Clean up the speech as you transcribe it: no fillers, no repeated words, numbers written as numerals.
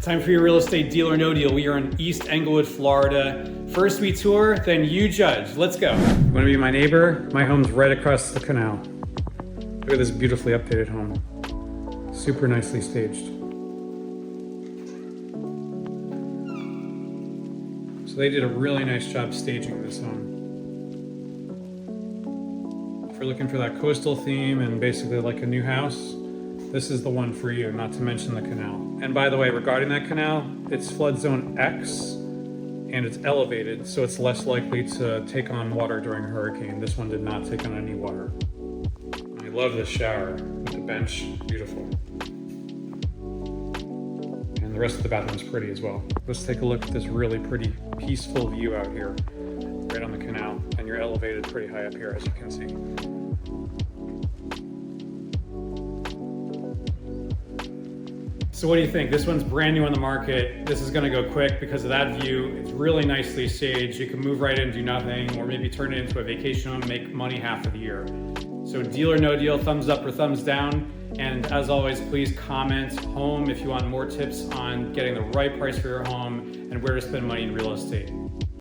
Time for your real estate deal or no deal. We are in East Englewood, Florida. First we tour, then you judge. Let's go. You want to be my neighbor? My home's right across the canal. Look at this beautifully updated home. Super nicely staged. So they did a really nice job staging this home. If you're looking for that coastal theme and basically like a new house, this is the one for you, not to mention the canal. And by the way, regarding that canal, it's flood zone X and it's elevated, so it's less likely to take on water during a hurricane. This one did not take on any water. I love this shower with the bench, beautiful. And the rest of the bathroom's pretty as well. Let's take a look at this really pretty, peaceful view out here, right on the canal. And you're elevated pretty high up here, as you can see. So what do you think? This one's brand new on the market. This is gonna go quick because of that view. It's really nicely staged. You can move right in, do nothing, or maybe turn it into a vacation home, make money half of the year. So deal or no deal, thumbs up or thumbs down. And as always, please comment home if you want more tips on getting the right price for your home and where to spend money in real estate.